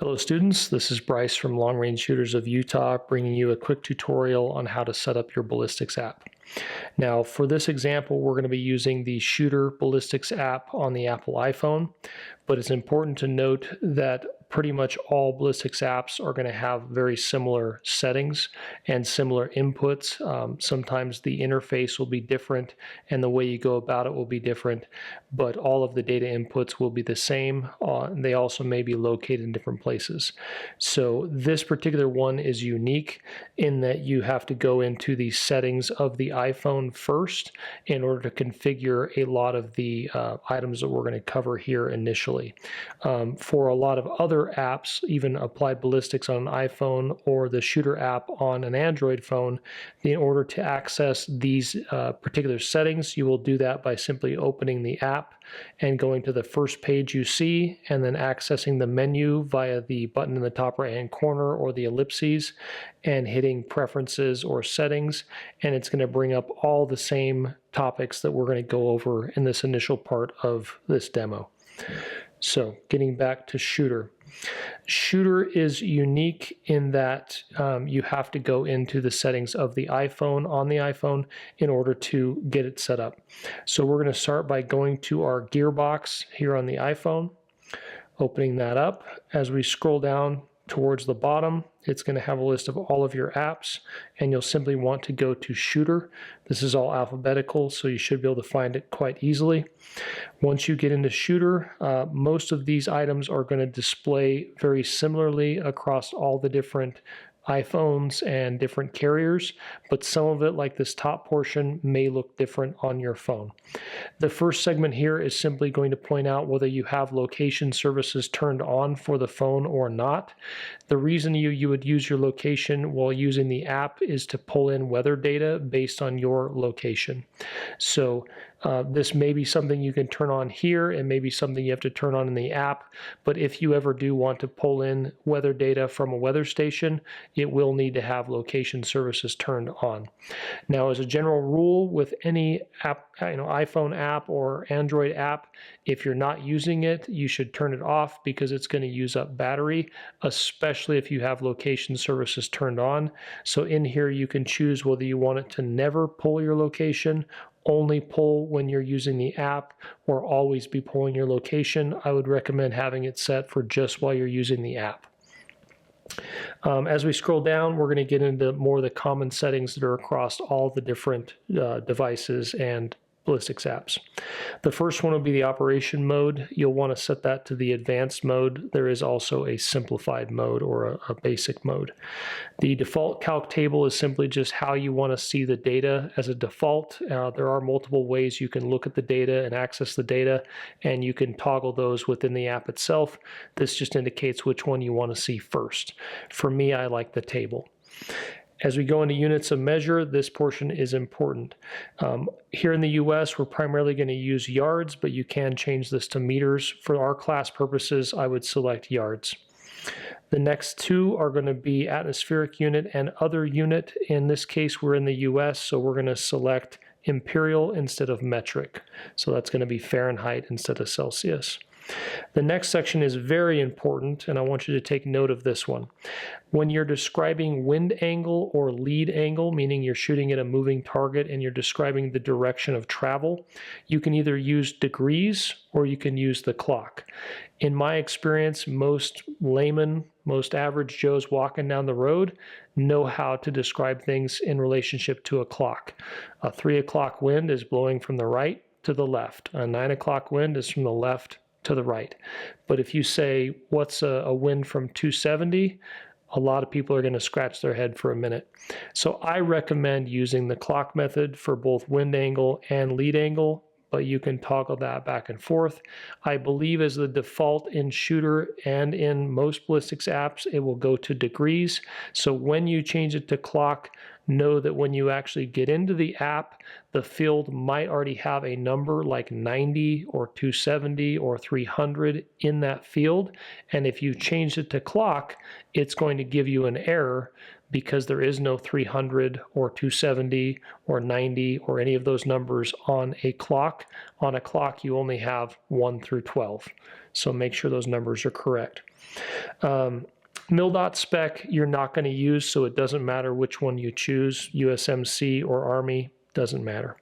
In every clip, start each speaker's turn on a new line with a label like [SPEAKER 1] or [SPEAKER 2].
[SPEAKER 1] Hello students, this is Bryce from Long Range Shooters of Utah bringing you a quick tutorial on how to set up your Ballistics app. Now for this example we're going to be using the Shooter Ballistics app on the Apple iPhone, but it's important to note that pretty much all ballistics apps are going to have very similar settings and similar inputs. Sometimes the interface will be different and the way you go about it will be different, but all of the data inputs will be the same. They also may be located in different places. So this particular one is unique in that you have to go into the settings of the iPhone first in order to configure a lot of the items that we're going to cover here initially. For a lot of other apps, even Applied Ballistics on an iPhone or the Shooter app on an Android phone, in order to access these particular settings, you will do that by simply opening the app and going to the first page you see and then accessing the menu via the button in the top right hand corner or the ellipses and hitting preferences or settings, and it's going to bring up all the same topics that we're going to go over in this initial part of this demo. So getting back to Shooter. Shooter is unique in that you have to go into the settings of the iPhone on the iPhone in order to get it set up. So we're going to start by going to our gearbox here on the iPhone, opening that up. As we scroll down towards the bottom, it's going to have a list of all of your apps, and you'll simply want to go to Shooter. This is all alphabetical, so you should be able to find it quite easily. Once you get into Shooter, most of these items are going to display very similarly across all the different iPhones and different carriers, but some of it, like this top portion, may look different on your phone. The first segment here is simply going to point out whether you have location services turned on for the phone or not. The reason you would use your location while using the app is to pull in weather data based on your location. So this may be something you can turn on here and maybe something you have to turn on in the app, but if you ever do want to pull in weather data from a weather station, it will need to have location services turned on. Now, as a general rule with any app, iPhone app or Android app, if you're not using it, you should turn it off because it's going to use up battery, especially if you have location services turned on. So in here you can choose whether you want it to never pull your location, only pull when you're using the app, or always be pulling your location. I would recommend having it set for just while you're using the app. As we scroll down, we're going to get into more of the common settings that are across all the different devices and ballistics apps. The first one will be the operation mode. You'll want to set that to the advanced mode. There is also a simplified mode or a basic mode. The default calc table is simply just how you want to see the data as a default. There are multiple ways you can look at the data and access the data, and you can toggle those within the app itself. This just indicates which one you want to see first. For me, I like the table. As we go into units of measure, this portion is important. Here in the US, we're primarily going to use yards, but you can change this to meters. For our class purposes, I would select yards. The next two are going to be atmospheric unit and other unit. In this case, we're in the US, so we're going to select imperial instead of metric. So that's going to be Fahrenheit instead of Celsius. The next section is very important, and I want you to take note of this one. When you're describing wind angle or lead angle, meaning you're shooting at a moving target and you're describing the direction of travel, you can either use degrees or you can use the clock. In my experience, most laymen, most average Joes walking down the road know how to describe things in relationship to a clock. A 3 o'clock wind is blowing from the right to the left. A 9 o'clock wind is from the left to the right. But if you say, what's a wind from 270? A lot of people are going to scratch their head for a minute. So I recommend using the clock method for both wind angle and lead angle, but you can toggle that back and forth. I believe as the default in Shooter and in most ballistics apps, it will go to degrees. So when you change it to clock, know that when you actually get into the app, the field might already have a number like 90 or 270 or 300 in that field. And if you change it to clock, it's going to give you an error because there is no 300 or 270 or 90 or any of those numbers on a clock. On a clock, you only have 1 through 12. So make sure those numbers are correct. Mil-dot spec you're not going to use, so it doesn't matter which one you choose, USMC or Army, doesn't matter.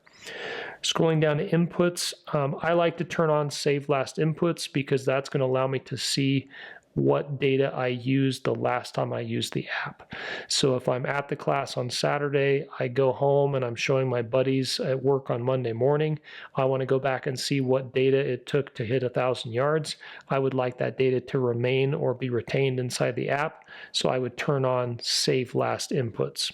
[SPEAKER 1] Scrolling down to inputs, I like to turn on save last inputs because that's going to allow me to see what data I used the last time I used the app. So if I'm at the class on Saturday, I go home and I'm showing my buddies at work on Monday morning, I want to go back and see what data it took to hit 1,000 yards. I would like that data to remain or be retained inside the app, so I would turn on save last inputs.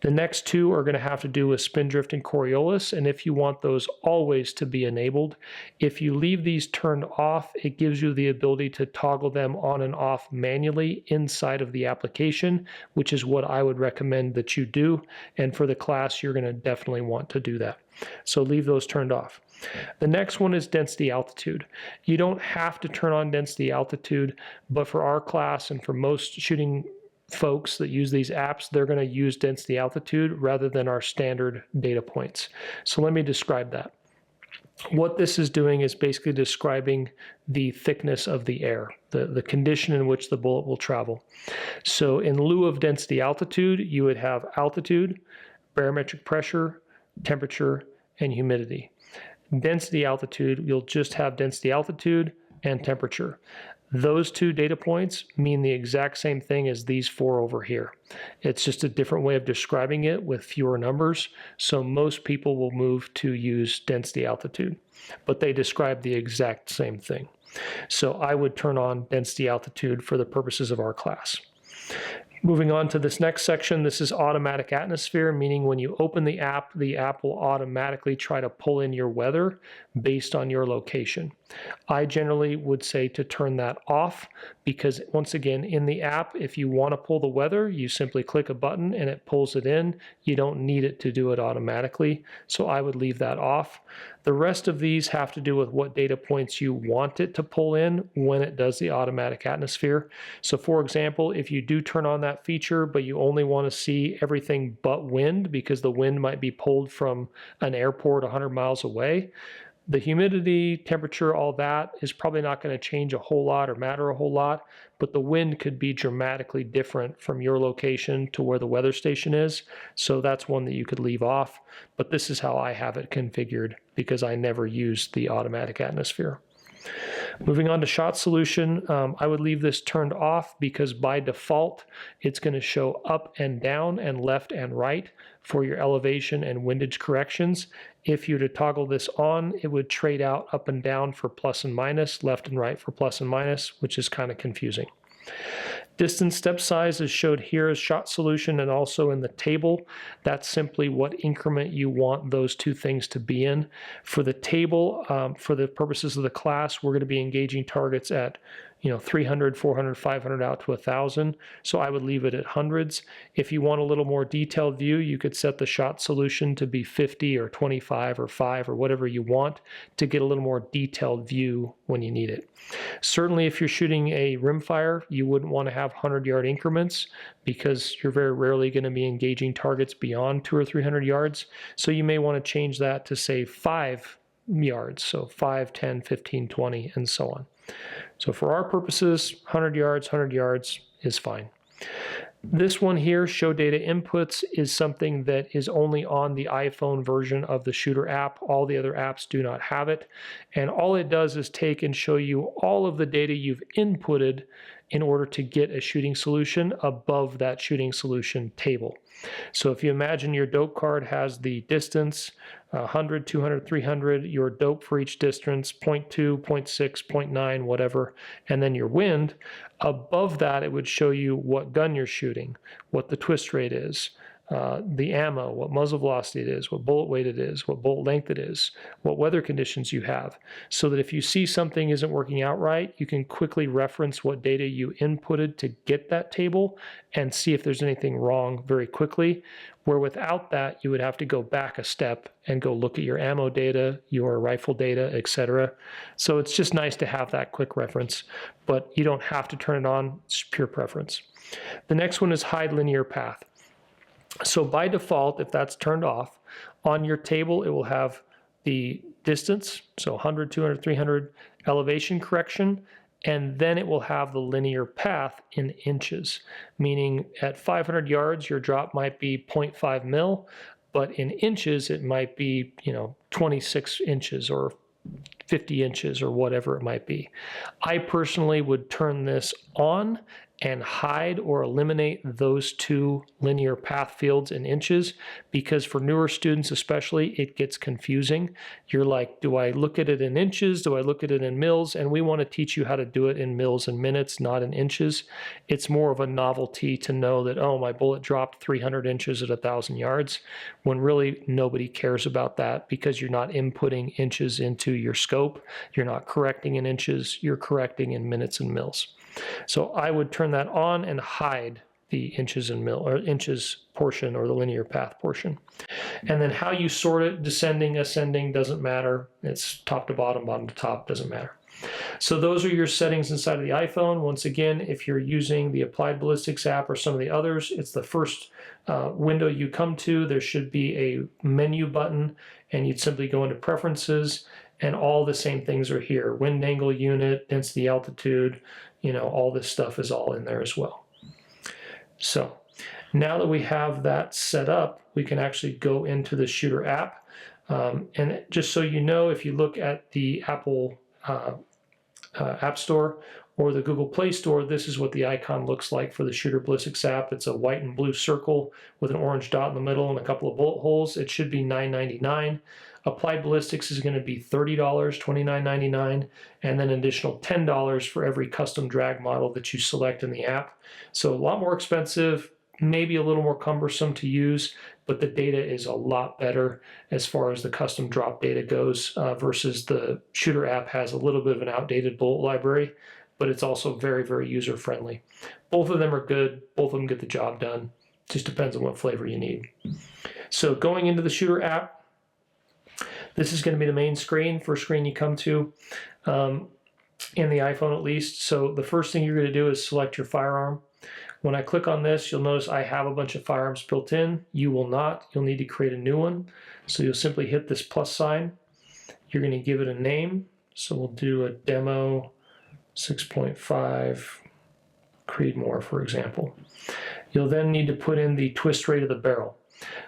[SPEAKER 1] The next two are going to have to do with Spindrift and Coriolis, and if you want those always to be enabled, if you leave these turned off, it gives you the ability to toggle them on and off manually inside of the application, which is what I would recommend that you do, and for the class, you're going to definitely want to do that. So leave those turned off. The next one is density altitude. You don't have to turn on density altitude, but for our class and for most shooting folks that use these apps, they're going to use density altitude rather than our standard data points. So let me describe that. What this is doing is basically describing the thickness of the air, the condition in which the bullet will travel. So in lieu of density altitude, you would have altitude, barometric pressure, temperature, and humidity. Density altitude, you'll just have density altitude and temperature. Those two data points mean the exact same thing as these four over here. It's just a different way of describing it with fewer numbers, so most people will move to use density altitude, but they describe the exact same thing. So I would turn on density altitude for the purposes of our class. Moving on to this next section, this is automatic atmosphere, meaning when you open the app will automatically try to pull in your weather based on your location. I generally would say to turn that off because, once again, in the app, if you want to pull the weather, you simply click a button and it pulls it in. You don't need it to do it automatically, so I would leave that off. The rest of these have to do with what data points you want it to pull in when it does the automatic atmosphere. So for example, if you do turn on that feature, but you only want to see everything but wind because the wind might be pulled from an airport 100 miles away, the humidity, temperature, all that is probably not going to change a whole lot or matter a whole lot, but the wind could be dramatically different from your location to where the weather station is. So that's one that you could leave off, but this is how I have it configured because I never use the automatic atmosphere. Moving on to shot solution, I would leave this turned off because by default, it's going to show up and down and left and right for your elevation and windage corrections. If you were to toggle this on, it would trade out up and down for plus and minus, left and right for plus and minus, which is kind of confusing. Distance step size is showed here as shot solution and also in the table. That's simply what increment you want those two things to be in. For the table, for the purposes of the class, we're going to be engaging targets at 300, 400, 500 out to 1,000. So I would leave it at hundreds. If you want a little more detailed view, you could set the shot solution to be 50 or 25 or 5 or whatever you want to get a little more detailed view when you need it. Certainly if you're shooting a rimfire, you wouldn't want to have 100-yard increments because you're very rarely going to be engaging targets beyond 200 or 300 yards. So you may want to change that to say 5 yards. So 5, 10, 15, 20, and so on. So for our purposes, 100 yards is fine. This one here, show data inputs, is something that is only on the iPhone version of the Shooter app. All the other apps do not have it. And all it does is take and show you all of the data you've inputted in order to get a shooting solution above that shooting solution table. So if you imagine your dope card has the distance, 100, 200, 300, your dope for each distance, 0.2, 0.6, 0.9, whatever, and then your wind, above that it would show you what gun you're shooting, what the twist rate is, the ammo, what muzzle velocity it is, what bullet weight it is, what bullet length it is, what weather conditions you have, so that if you see something isn't working out right, you can quickly reference what data you inputted to get that table and see if there's anything wrong very quickly, where without that, you would have to go back a step and go look at your ammo data, your rifle data, etc. So it's just nice to have that quick reference, but you don't have to turn it on, it's pure preference. The next one is hide linear path. So by default, if that's turned off, on your table it will have the distance, so 100, 200, 300, elevation correction, and then it will have the linear path in inches, meaning at 500 yards your drop might be 0.5 mil, but in inches it might be 26 inches or 50 inches or whatever it might be. I personally would turn this on and hide or eliminate those two linear path fields in inches, because for newer students especially, it gets confusing. You're like, do I look at it in inches? Do I look at it in mils? And we want to teach you how to do it in mils and minutes, not in inches. It's more of a novelty to know that, oh, my bullet dropped 300 inches at 1,000 yards, when really nobody cares about that, because you're not inputting inches into your scope. You're not correcting in inches, you're correcting in minutes and mils. So I would turn that on and hide the inches and inches portion, or the linear path portion. And then how you sort it, descending, ascending, doesn't matter. It's top to bottom, bottom to top, doesn't matter. So those are your settings inside of the iPhone. Once again, if you're using the Applied Ballistics app or some of the others, it's the first window you come to. There should be a menu button, and you'd simply go into Preferences, and all the same things are here. Wind angle unit, density, altitude, all this stuff is all in there as well. So now that we have that set up, we can actually go into the Shooter app. And just so you know, if you look at the Apple App Store or the Google Play Store, this is what the icon looks like for the Shooter Ballistics app. It's a white and blue circle with an orange dot in the middle and a couple of bullet holes. It should be $9.99. Applied Ballistics is going to be $30, $29.99, and then an additional $10 for every custom drag model that you select in the app. So a lot more expensive, maybe a little more cumbersome to use, but the data is a lot better as far as the custom drop data goes, versus the Shooter app has a little bit of an outdated bullet library, but it's also very, very user-friendly. Both of them are good. Both of them get the job done. Just depends on what flavor you need. So going into the Shooter app, this is going to be the main screen, first screen you come to, in the iPhone at least. So the first thing you're going to do is select your firearm. When I click on this, you'll notice I have a bunch of firearms built in. You will not. You'll need to create a new one. So you'll simply hit this plus sign. You're going to give it a name. So we'll do a demo 6.5 Creedmoor, for example. You'll then need to put in the twist rate of the barrel.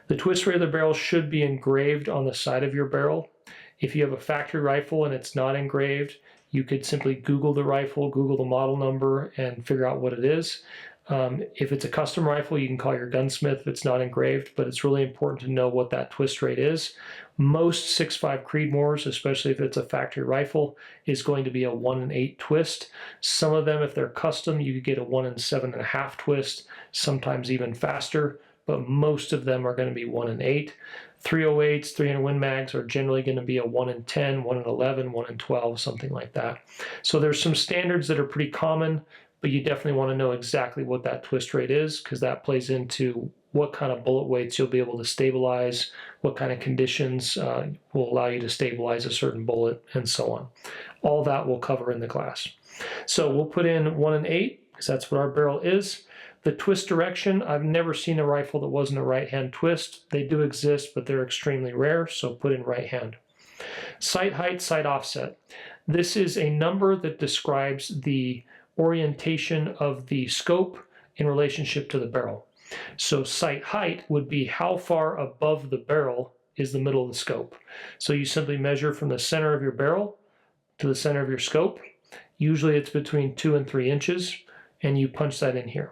[SPEAKER 1] The twist rate of the barrel should be engraved on the side of your barrel. If you have a factory rifle and it's not engraved, you could simply Google the rifle, Google the model number, and figure out what it is. If it's a custom rifle, you can call your gunsmith if it's not engraved, but it's really important to know what that twist rate is. Most 6.5 Creedmoors, especially if it's a factory rifle, is going to be a 1 in 8 twist. Some of them, if they're custom, you could get a 1 in 7.5 twist, sometimes even faster, but most of them are going to be 1 in 8. 308s, 300 Win Mags are generally going to be a 1 in 10, 1 in 11, 1 in 12, something like that. So there's some standards that are pretty common, but you definitely want to know exactly what that twist rate is, because that plays into what kind of bullet weights you'll be able to stabilize, what kind of conditions will allow you to stabilize a certain bullet, and so on. All that we'll cover in the class. So we'll put in 1 in 8, because that's what our barrel is. The twist direction, I've never seen a rifle that wasn't a right-hand twist. They do exist, but they're extremely rare, so put in right hand. Sight height, sight offset. This is a number that describes the orientation of the scope in relationship to the barrel. So sight height would be how far above the barrel is the middle of the scope. So you simply measure from the center of your barrel to the center of your scope. Usually it's between 2 and 3 inches, and you punch that in here.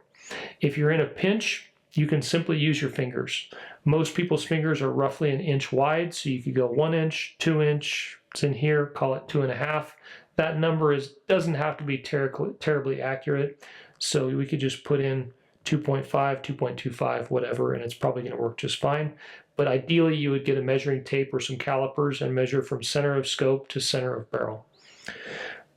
[SPEAKER 1] If you're in a pinch, you can simply use your fingers. Most people's fingers are roughly an inch wide, so you could go 1 inch, 2 inch, it's in here, call it 2.5. That number doesn't have to be terribly accurate, so we could just put in 2.5, 2.25, whatever, and it's probably going to work just fine. But ideally, you would get a measuring tape or some calipers and measure from center of scope to center of barrel.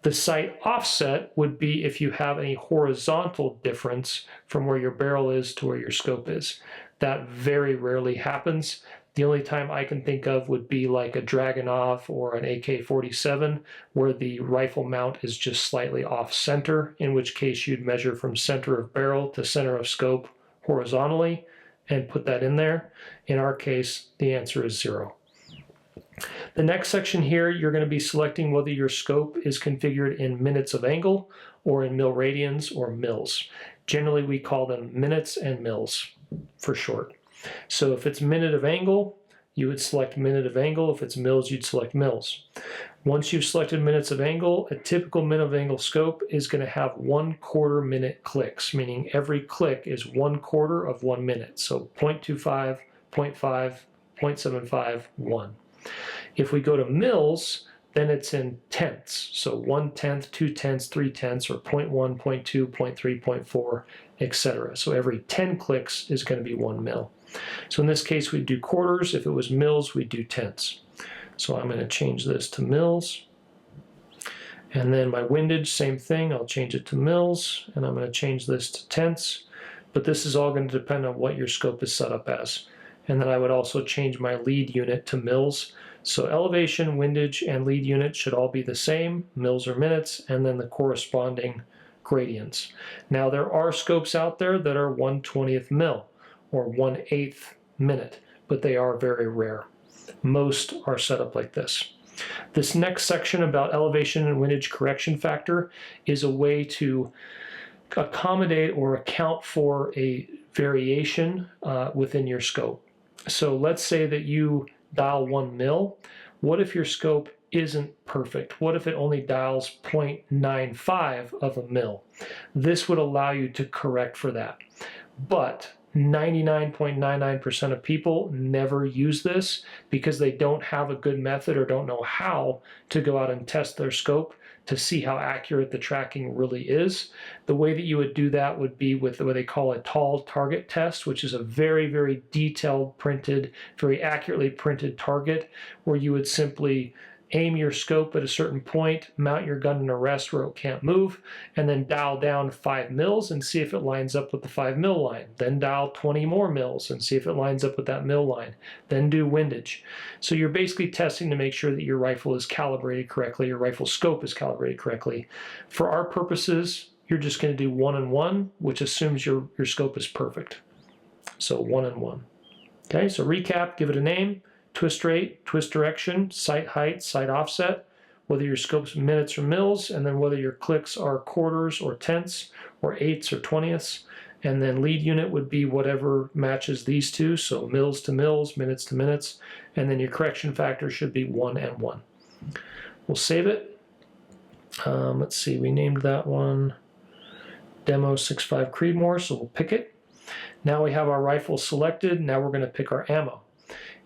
[SPEAKER 1] The sight offset would be if you have any horizontal difference from where your barrel is to where your scope is. That very rarely happens. The only time I can think of would be like a Dragunov or an AK-47, where the rifle mount is just slightly off center, in which case you'd measure from center of barrel to center of scope horizontally and put that in there. In our case, the answer is 0. The next section here, you're going to be selecting whether your scope is configured in minutes of angle or in mil radians or mils. Generally, we call them minutes and mils for short. So if it's minute of angle, you would select minute of angle. If it's mils, you'd select mils. Once you've selected minutes of angle, a typical minute of angle scope is going to have 1/4 minute clicks, meaning every click is 1/4 of 1 minute. So 0.25, 0.5, 0.75, 1. If we go to mils, then it's in tenths. So 1/10, 2/10, 3/10, or 0.1, 0.2, 0.3, 0.4, etc. So every 10 clicks is going to be 1 mil. So in this case, we'd do quarters. If it was mils, we'd do tenths. So I'm going to change this to mils. And then my windage, same thing. I'll change it to mils, and I'm going to change this to tenths. But this is all going to depend on what your scope is set up as. And then I would also change my lead unit to mils. So elevation, windage, and lead unit should all be the same, mils or minutes, and then the corresponding gradients. Now there are scopes out there that are 1/20th mil or 1/8 minute, but they are very rare. Most are set up like this. This next section about elevation and windage correction factor is a way to accommodate or account for a variation within your scope. So let's say that you dial 1 mil. What if your scope isn't perfect? What if it only dials 0.95 of a mil? This would allow you to correct for that. But 99.99% of people never use this because they don't have a good method or don't know how to go out and test their scope to see how accurate the tracking really is. The way that you would do that would be with what they call a tall target test, which is a very, very detailed printed, very accurately printed target, where you would simply aim your scope at a certain point, mount your gun in a rest where it can't move, and then dial down 5 mils and see if it lines up with the 5 mil line. Then dial 20 more mils and see if it lines up with that mil line. Then do windage. So you're basically testing to make sure that your rifle is calibrated correctly, your rifle scope is calibrated correctly. For our purposes, you're just going to do 1 and 1, which assumes your scope is perfect. So 1 and 1. Okay, so recap, give it a name. Twist rate, twist direction, sight height, sight offset, whether your scope's minutes or mils, and then whether your clicks are quarters or tenths or eighths or 20ths. And then lead unit would be whatever matches these two, so mils to mils, minutes to minutes, and then your correction factor should be 1 and 1. We'll save it. Let's see, we named that one Demo 65 Creedmoor, so we'll pick it. Now we have our rifle selected. Now we're going to pick our ammo.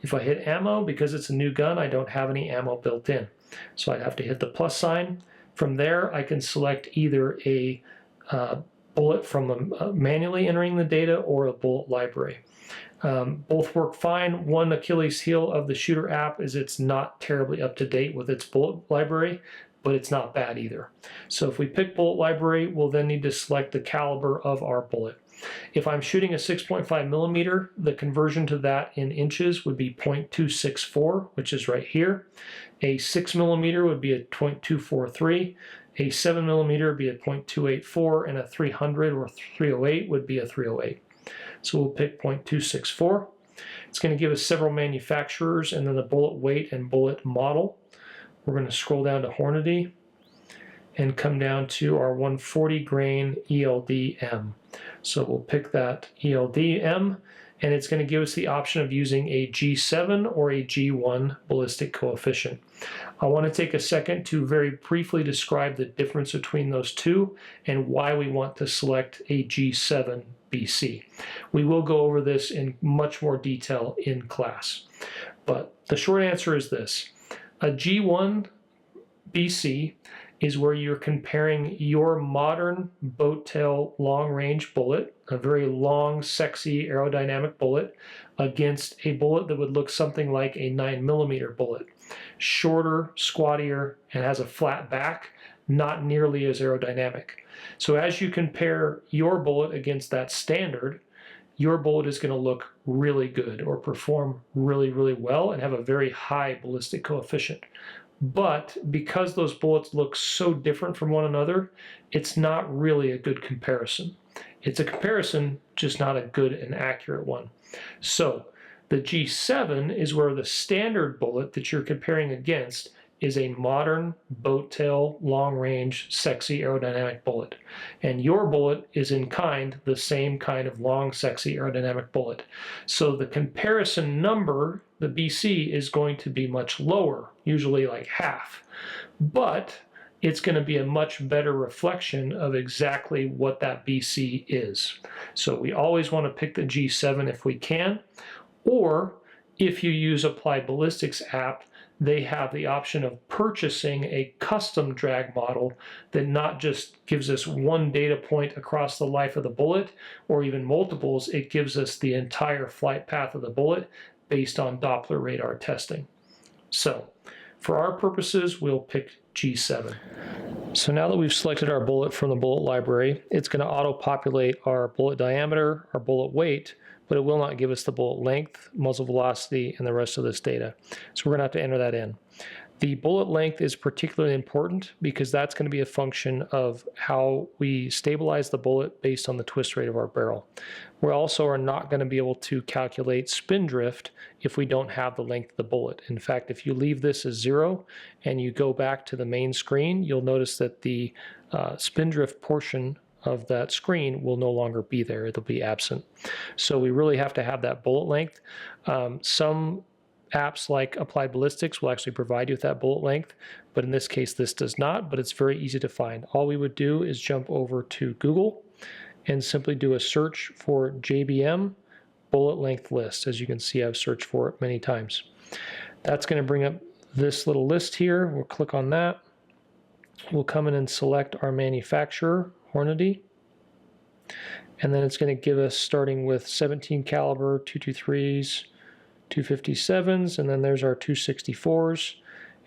[SPEAKER 1] If I hit ammo, because it's a new gun, I don't have any ammo built in. So I'd have to hit the plus sign. From there, I can select either a bullet from manually entering the data or a bullet library. Both work fine. One Achilles heel of the Shooter app is it's not terribly up to date with its bullet library, but it's not bad either. So if we pick bullet library, we'll then need to select the caliber of our bullet. If I'm shooting a 6.5 millimeter, the conversion to that in inches would be 0.264, which is right here. A 6 millimeter would be a 0.243. A 7 millimeter would be a 0.284, and a 300 or 308 would be a 308. So we'll pick 0.264. It's going to give us several manufacturers and then the bullet weight and bullet model. We're going to scroll down to Hornady and come down to our 140 grain ELD-M. So we'll pick that ELD-M, and it's going to give us the option of using a G7 or a G1 ballistic coefficient. I want to take a second to very briefly describe the difference between those two and why we want to select a G7 BC. We will go over this in much more detail in class, but the short answer is this. A G1 BC is where you're comparing your modern boat tail long range bullet, a very long, sexy aerodynamic bullet, against a bullet that would look something like a 9mm bullet. Shorter, squattier, and has a flat back, not nearly as aerodynamic. So as you compare your bullet against that standard, your bullet is going to look really good or perform really, really well and have a very high ballistic coefficient. But because those bullets look so different from one another, it's not really a good comparison. It's a comparison, just not a good and accurate one. So the G7 is where the standard bullet that you're comparing against is a modern boat tail, long range, sexy aerodynamic bullet. And your bullet is in kind the same kind of long, sexy aerodynamic bullet. So the comparison number, the BC, is going to be much lower, usually like half. But it's going to be a much better reflection of exactly what that BC is. So we always want to pick the G7 if we can, or if you use Applied Ballistics app, they have the option of purchasing a custom drag model that not just gives us one data point across the life of the bullet or even multiples, it gives us the entire flight path of the bullet based on Doppler radar testing. So for our purposes, we'll pick G7. So now that we've selected our bullet from the bullet library, it's going to auto-populate our bullet diameter, our bullet weight, but it will not give us the bullet length, muzzle velocity, and the rest of this data. So we're going to have to enter that in. The bullet length is particularly important because that's going to be a function of how we stabilize the bullet based on the twist rate of our barrel. We also are not going to be able to calculate spin drift if we don't have the length of the bullet. In fact, if you leave this as 0 and you go back to the main screen, you'll notice that the spin drift portion of that screen will no longer be there. It'll be absent. So we really have to have that bullet length. Some apps like Applied Ballistics will actually provide you with that bullet length, but in this case this does not, but it's very easy to find. All we would do is jump over to Google and simply do a search for JBM bullet length list. As you can see, I've searched for it many times. That's going to bring up this little list here. We'll click on that. We'll come in and select our manufacturer, Hornady, and then it's going to give us starting with 17 caliber 223s, 257s, and then there's our 264s,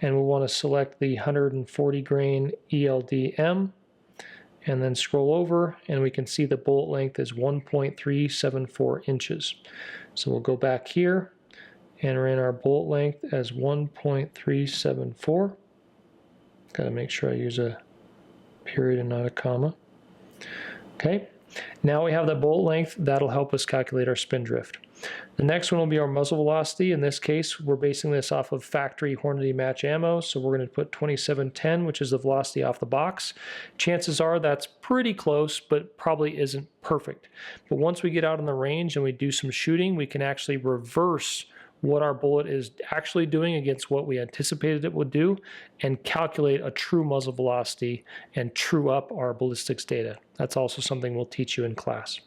[SPEAKER 1] and we'll want to select the 140 grain ELDM, and then scroll over and we can see the bullet length is 1.374 inches. So we'll go back here, enter in our bullet length as 1.374. Got to make sure I use a period and not a comma. Okay, now we have the bullet length. That'll help us calculate our spin drift. The next one will be our muzzle velocity. In this case, we're basing this off of factory Hornady match ammo, so we're going to put 2710, which is the velocity off the box. Chances are that's pretty close, but probably isn't perfect. But once we get out on the range and we do some shooting, we can actually reverse what our bullet is actually doing against what we anticipated it would do and calculate a true muzzle velocity and true up our ballistics data. That's also something we'll teach you in class.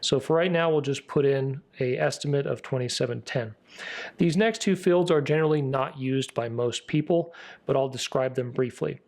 [SPEAKER 1] So for right now, we'll just put in an estimate of 2710. These next two fields are generally not used by most people, but I'll describe them briefly.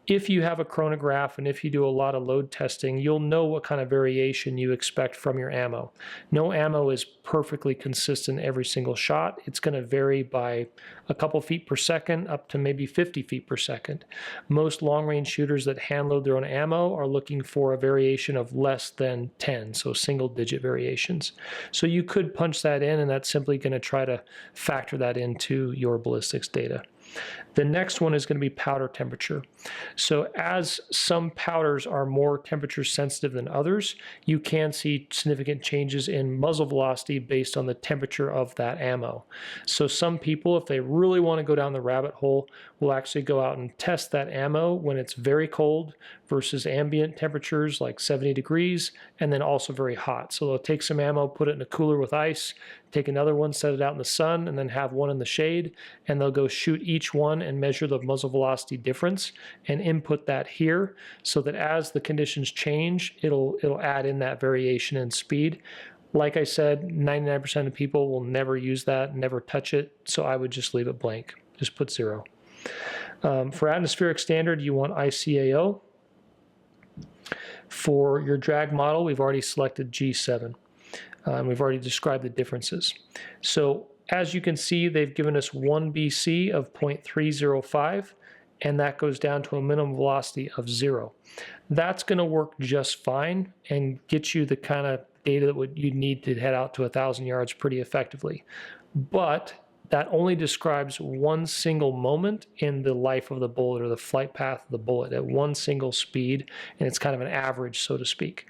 [SPEAKER 1] If you have a chronograph and if you do a lot of load testing, you'll know what kind of variation you expect from your ammo. No ammo is perfectly consistent every single shot. It's going to vary by a couple feet per second up to maybe 50 feet per second. Most long-range shooters that hand load their own ammo are looking for a variation of less than 10, so single-digit variations. So you could punch that in, and that's simply going to try to factor that into your ballistics data. The next one is going to be powder temperature. So as some powders are more temperature sensitive than others, you can see significant changes in muzzle velocity based on the temperature of that ammo. So some people, if they really want to go down the rabbit hole, will actually go out and test that ammo when it's very cold versus ambient temperatures like 70 degrees, and then also very hot. So they'll take some ammo, put it in a cooler with ice, take another one, set it out in the sun, and then have one in the shade, and they'll go shoot each one and measure the muzzle velocity difference and input that here so that as the conditions change, it'll add in that variation in speed. Like I said, 99% of people will never use that, never touch it, so I would just leave it blank. Just put 0. For atmospheric standard, you want ICAO. For your drag model, we've already selected G7. We've already described the differences. So as you can see, they've given us 1 BC of 0.305, and that goes down to a minimum velocity of 0. That's going to work just fine and get you the kind of data that you'd need to head out to 1,000 yards pretty effectively. But that only describes one single moment in the life of the bullet or the flight path of the bullet at one single speed, and it's kind of an average, so to speak.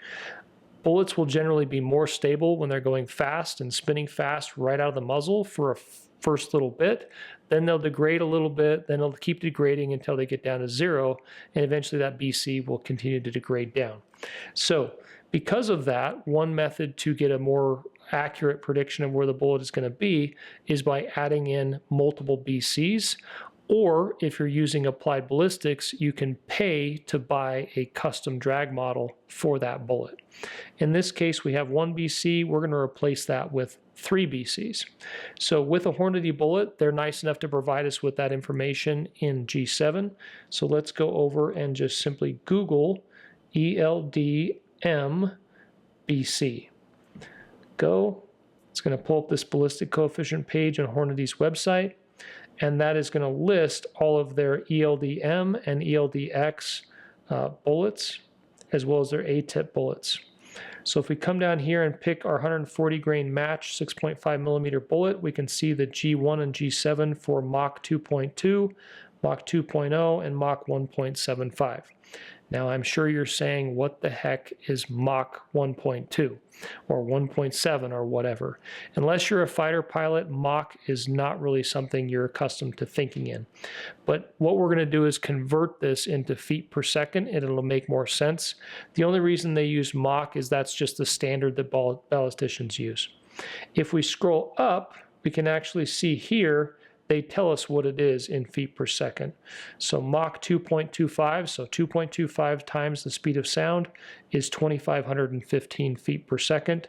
[SPEAKER 1] Bullets will generally be more stable when they're going fast and spinning fast right out of the muzzle for a first little bit. Then they'll degrade a little bit, then they'll keep degrading until they get down to 0, and eventually that BC will continue to degrade down. So because of that, one method to get a more accurate prediction of where the bullet is going to be is by adding in multiple BCs, or if you're using applied ballistics, you can pay to buy a custom drag model for that bullet. In this case, we have 1 BC. We're going to replace that with 3 BCs. So with a Hornady bullet, they're nice enough to provide us with that information in G7. So let's go over and just simply Google ELDM BC. Go. It's going to pull up this ballistic coefficient page on Hornady's website, and that is going to list all of their ELDM and ELDX bullets, as well as their ATIP bullets. So if we come down here and pick our 140 grain match 6.5 millimeter bullet, we can see the G1 and G7 for Mach 2.2, Mach 2.0, and Mach 1.75. Now I'm sure you're saying, what the heck is Mach 1.2 or 1.7 or whatever? Unless you're a fighter pilot, Mach is not really something you're accustomed to thinking in. But what we're going to do is convert this into feet per second, and it'll make more sense. The only reason they use Mach is that's just the standard that ballisticians use. If we scroll up, we can actually see here they tell us what it is in feet per second. So Mach 2.25, so 2.25 times the speed of sound is 2,515 feet per second.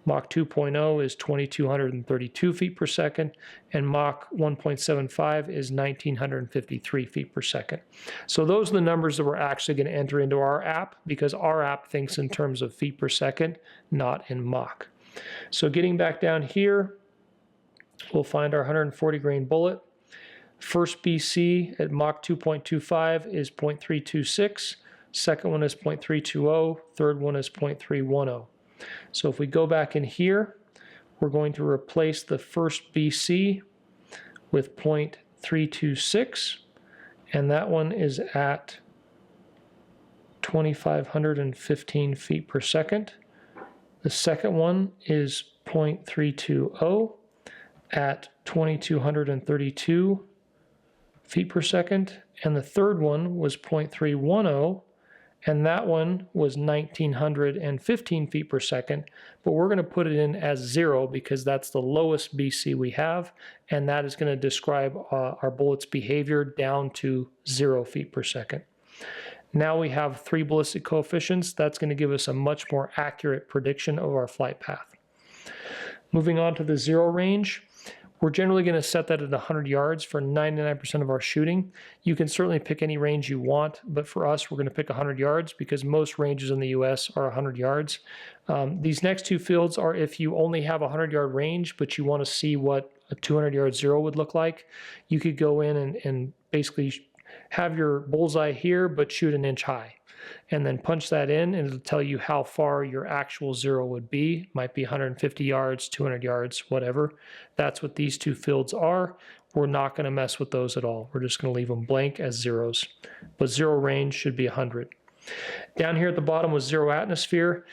[SPEAKER 1] Mach 2.0 is 2,232 feet per second, and Mach 1.75 is 1,953 feet per second. So those are the numbers that we're actually going to enter into our app, because our app thinks in terms of feet per second, not in Mach. So getting back down here, we'll find our 140 grain bullet. First BC at Mach 2.25 is 0.326. Second one is 0.320. Third one is 0.310. So if we go back in here, we're going to replace the first BC with 0.326, and that one is at 2,515 feet per second. The second one is 0.320 at 2,232 feet per second, and the third one was 0.310, and that one was 1,915 feet per second, but we're going to put it in as 0 because that's the lowest BC we have, and that is going to describe our bullet's behavior down to 0 feet per second. Now we have 3 ballistic coefficients. That's going to give us a much more accurate prediction of our flight path. Moving on to the 0 range, we're generally going to set that at 100 yards for 99% of our shooting. You can certainly pick any range you want, but for us, we're going to pick 100 yards because most ranges in the US are 100 yards. These next 2 fields are if you only have a 100-yard range, but you want to see what a 200-yard 0 would look like. You could go in and basically have your bullseye here, but shoot an inch high, and then punch that in, and it'll tell you how far your actual 0 would be. Might be 150 yards, 200 yards, whatever. That's what these 2 fields are. We're not going to mess with those at all. We're just going to leave them blank as 0s. But 0 range should be 100. Down here at the bottom was 0 atmosphere.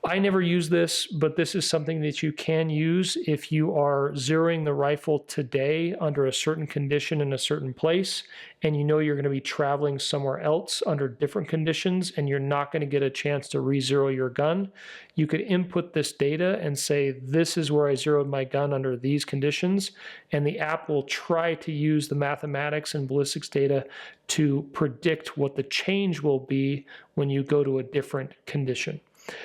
[SPEAKER 1] I never use this, but this is something that you can use if you are zeroing the rifle today under a certain condition in a certain place, and you know you're going to be traveling somewhere else under different conditions, and you're not going to get a chance to re-zero your gun. You could input this data and say, this is where I zeroed my gun under these conditions, and the app will try to use the mathematics and ballistics data to predict what the change will be when you go to a different condition.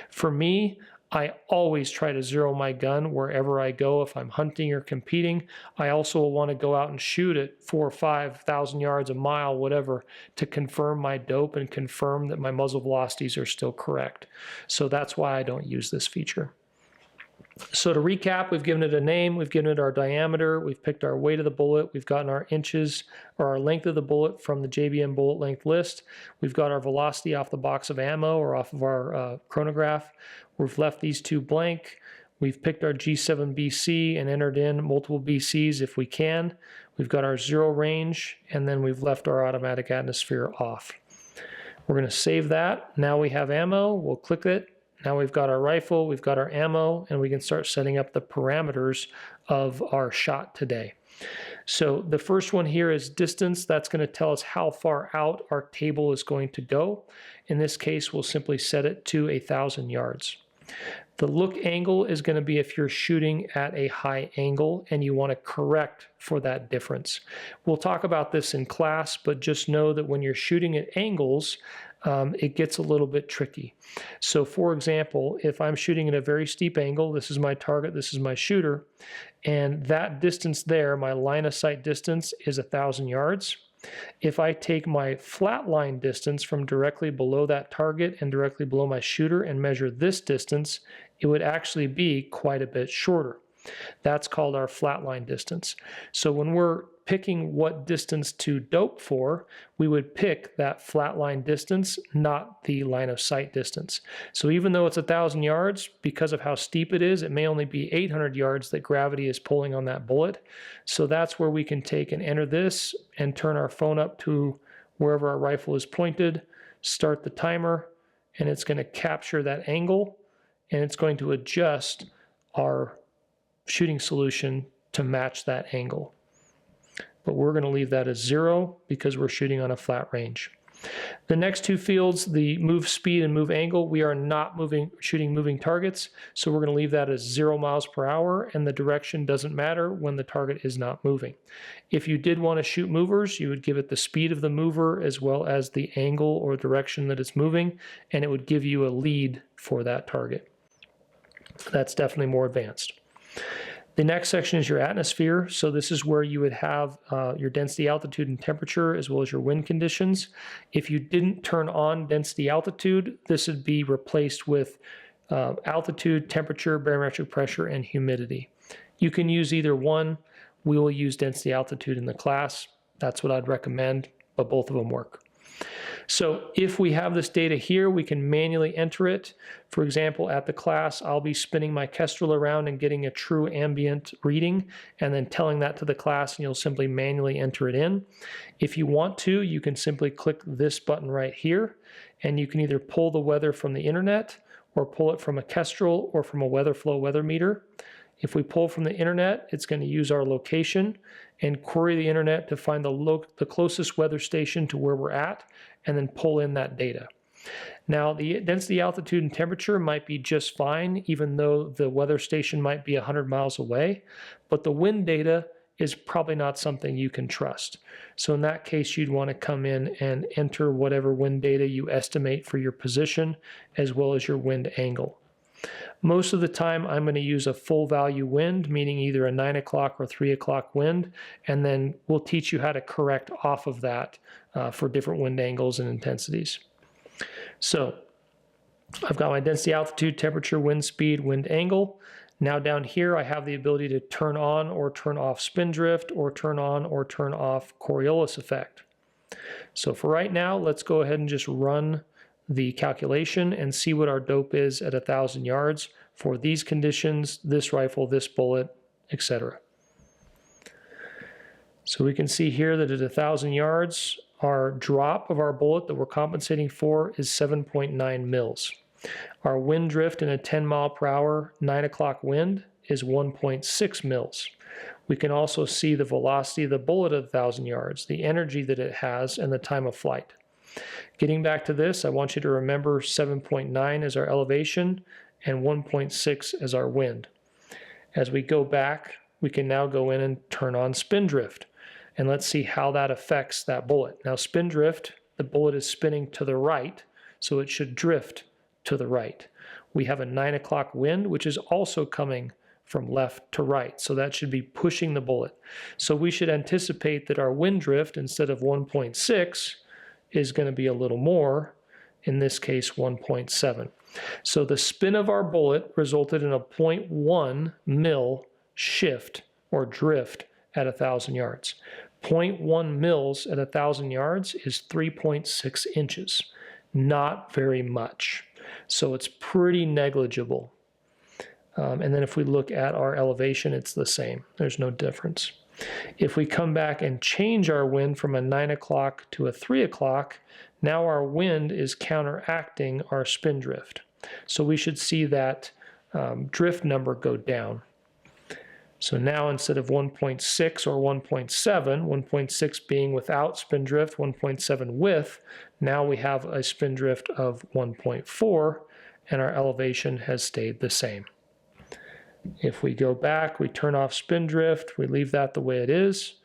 [SPEAKER 1] For me, I always try to zero my gun wherever I go if I'm hunting or competing. I also want to go out and shoot at 4,000 or 5,000 yards, a mile, whatever, to confirm my dope and confirm that my muzzle velocities are still correct. So that's why I don't use this feature. So to recap, we've given it a name, we've given it our diameter, we've picked our weight of the bullet, we've gotten our inches or our length of the bullet from the JBM bullet length list, we've got our velocity off the box of ammo or off of our chronograph, we've left these two blank, we've picked our G7 BC and entered in multiple BCs if we can, we've got our zero range, and then we've left our automatic atmosphere off. We're going to save that. Now we have ammo, we'll click it. Now we've got our rifle, we've got our ammo, and we can start setting up the parameters of our shot today. So the first one here is distance. That's going to tell us how far out our table is going to go. In this case, we'll simply set it to 1,000 yards. The look angle is going to be if you're shooting at a high angle and you want to correct for that difference. We'll talk about this in class, but just know that when you're shooting at angles, it gets a little bit tricky. So for example, if I'm shooting at a very steep angle, this is my target, this is my shooter, and that distance there, my line of sight distance, is 1,000 yards. If I take my flat line distance from directly below that target and directly below my shooter and measure this distance, it would actually be quite a bit shorter. That's called our flat line distance. So when we're picking what distance to dope for, we would pick that flat line distance, not the line of sight distance. So even though it's 1,000 yards, because of how steep it is, it may only be 800 yards that gravity is pulling on that bullet. So that's where we can take and enter this and turn our phone up to wherever our rifle is pointed, start the timer, and it's going to capture that angle, and it's going to adjust our shooting solution to match that angle. But we're going to leave that as 0 because we're shooting on a flat range. The next two fields, the move speed and move angle, we are not shooting moving targets, so we're going to leave that as 0 miles per hour, and the direction doesn't matter when the target is not moving. If you did want to shoot movers, you would give it the speed of the mover as well as the angle or direction that it's moving, and it would give you a lead for that target. That's definitely more advanced. The next section is your atmosphere. So this is where you would have your density, altitude, and temperature, as well as your wind conditions. If you didn't turn on density, altitude, this would be replaced with altitude, temperature, barometric pressure, and humidity. You can use either one. We will use density, altitude in the class. That's what I'd recommend, but both of them work. So if we have this data here, we can manually enter it. For example, at the class, I'll be spinning my Kestrel around and getting a true ambient reading and then telling that to the class, and you'll simply manually enter it in. If you want to, you can simply click this button right here, and you can either pull the weather from the internet or pull it from a Kestrel or from a WeatherFlow weather meter. If we pull from the internet, it's going to use our location and query the internet to find the closest weather station to where we're at, and then pull in that data. Now, the density, altitude, and temperature might be just fine, even though the weather station might be 100 miles away, but the wind data is probably not something you can trust. So in that case, you'd want to come in and enter whatever wind data you estimate for your position, as well as your wind angle. Most of the time, I'm going to use a full value wind, meaning either a 9 o'clock or 3 o'clock wind, and then we'll teach you how to correct off of that for different wind angles and intensities. So I've got my density, altitude, temperature, wind speed, wind angle. Now down here, I have the ability to turn on or turn off spin drift, or turn on or turn off Coriolis effect. So for right now, let's go ahead and just run the calculation and see what our dope is at 1,000 yards for these conditions, this rifle, this bullet, etc. So we can see here that at 1,000 yards, our drop of our bullet that we're compensating for is 7.9 mils. Our wind drift in a 10 mile per hour, 9 o'clock wind is 1.6 mils. We can also see the velocity of the bullet at 1,000 yards, the energy that it has, and the time of flight. Getting back to this, I want you to remember 7.9 as our elevation and 1.6 as our wind. As we go back, we can now go in and turn on spin drift. And let's see how that affects that bullet. Now spin drift, the bullet is spinning to the right, so it should drift to the right. we have a 9 o'clock wind, which is also coming from left to right. So that should be pushing the bullet. So we should anticipate that our wind drift, instead of 1.6, is going to be a little more, in this case 1.7. So the spin of our bullet resulted in a 0.1 mil shift or drift at 1,000 yards. 0.1 mils at 1,000 yards is 3.6 inches. Not very much. So it's pretty negligible. And then if we look at our elevation, it's the same. There's no difference. If we come back and change our wind from a 9 o'clock to a 3 o'clock, now our wind is counteracting our spin drift. So we should see that drift number go down. So now instead of 1.6 or 1.7, 1.6 being without spin drift, 1.7 with, now we have a spin drift of 1.4, and our elevation has stayed the same. If we go back, we turn off spin drift, we leave that the way it is,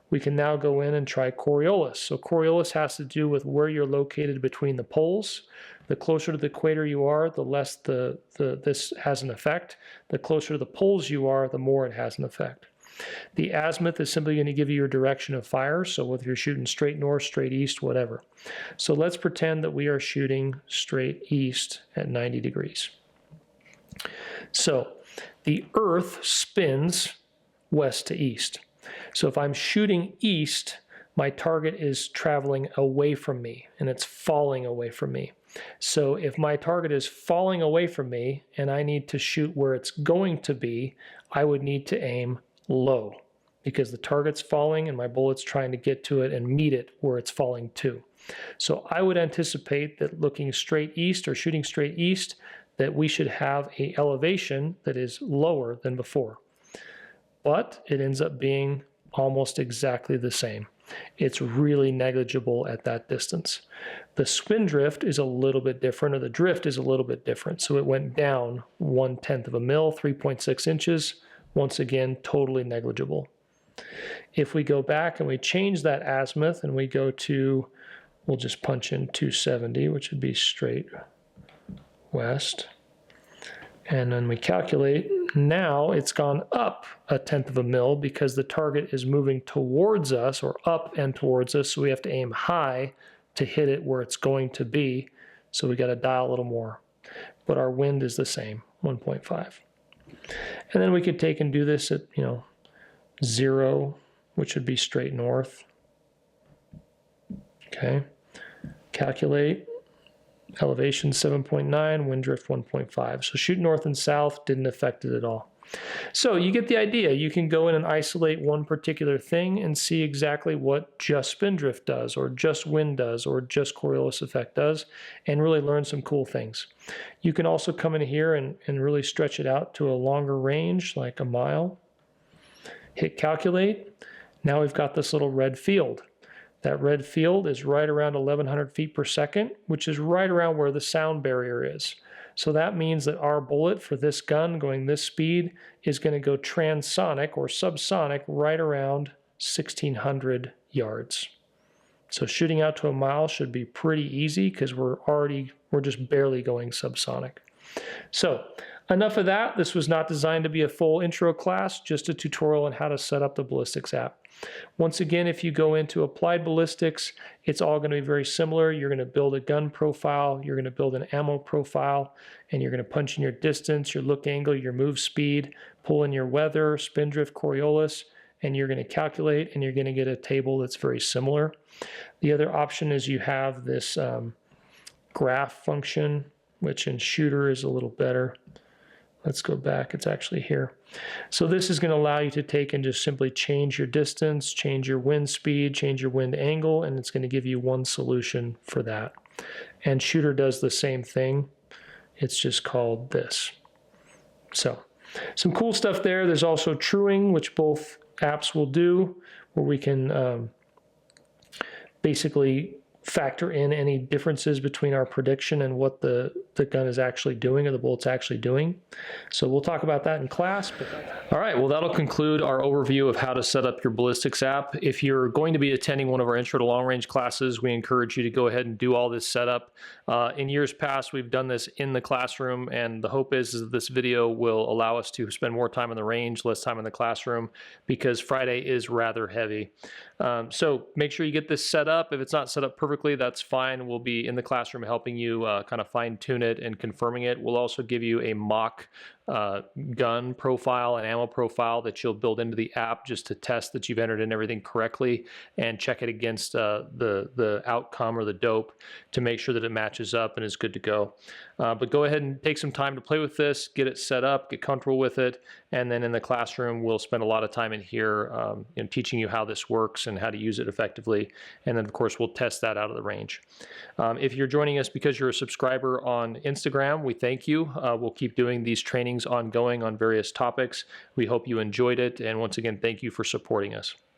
[SPEAKER 1] we can now go in and try Coriolis. So Coriolis has to do with where you're located between the poles. The closer to the equator you are, the less this has an effect. The closer to the poles you are, the more it has an effect. The azimuth is simply going to give you your direction of fire, so whether you're shooting straight north, straight east, whatever. So let's pretend that we are shooting straight east at 90 degrees. So the Earth spins west to east. So if I'm shooting east, my target is traveling away from me, and it's falling away from me. So if my target is falling away from me, and I need to shoot where it's going to be, I would need to aim low, because the target's falling and my bullet's trying to get to it and meet it where it's falling to. So I would anticipate that looking straight east or shooting straight east, that we should have an elevation that is lower than before. But it ends up being almost exactly the same. It's really negligible at that distance. The spin drift is a little bit different, or the drift is a little bit different. So it went down 1/10 of a mil, 3.6 inches. Once again, totally negligible. If we go back and we change that azimuth and we go to, we'll just punch in 270, which would be straight west. And then we calculate, now it's gone up 1/10 of a mil because the target is moving towards us, or up and towards us, so we have to aim high to hit it where it's going to be. So we got to dial a little more. But our wind is the same, 1.5. And then we could take and do this at, 0, which would be straight north. Okay. Calculate. Elevation 7.9, wind drift 1.5. So shoot north and south, didn't affect it at all. So you get the idea. You can go in and isolate one particular thing and see exactly what just spin drift does, or just wind does, or just Coriolis effect does, and really learn some cool things. You can also come in here and really stretch it out to a longer range, like a mile. Hit calculate. Now we've got this little red field. That red field is right around 1,100 feet per second, which is right around where the sound barrier is. So that means that our bullet for this gun going this speed is going to go transonic or subsonic right around 1,600 yards. So shooting out to a mile should be pretty easy because we're just barely going subsonic. So enough of that. This was not designed to be a full intro class, just a tutorial on how to set up the Ballistics app. Once again, if you go into Applied Ballistics, it's all going to be very similar. You're going to build a gun profile, you're going to build an ammo profile, and you're going to punch in your distance, your look angle, your move speed, pull in your weather, spin drift, Coriolis, and you're going to calculate, and you're going to get a table that's very similar. The other option is you have this graph function, which in Shooter is a little better. Let's go back, it's actually here. So this is going to allow you to take and just simply change your distance, change your wind speed, change your wind angle, and it's going to give you one solution for that. And Shooter does the same thing. It's just called this. So some cool stuff there. There's also truing, which both apps will do, where we can basically factor in any differences between our prediction and what the the gun is actually doing, or the bullet's actually doing. So we'll talk about that in class. All right, well, that'll conclude our overview of how to set up your ballistics app. If you're going to be attending one of our intro to long range classes, we encourage you to go ahead and do all this setup. In years past, we've done this in the classroom, and the hope is that this video will allow us to spend more time in the range, less time in the classroom, because Friday is rather heavy. So make sure you get this set up. If it's not set up perfectly, that's fine. We'll be in the classroom helping you kind of fine tune it and confirming it. We'll also give you a mock gun profile and ammo profile that you'll build into the app just to test that you've entered in everything correctly and check it against the outcome or the dope to make sure that it matches up and is good to go. But go ahead and take some time to play with this, get it set up, get comfortable with it, and then in the classroom we'll spend a lot of time in here teaching you how this works and how to use it effectively, and then of course we'll test that out of the range. If you're joining us because you're a subscriber on Instagram, we thank you. We'll keep doing these trainings ongoing on various topics. We hope you enjoyed it, and once again, thank you for supporting us.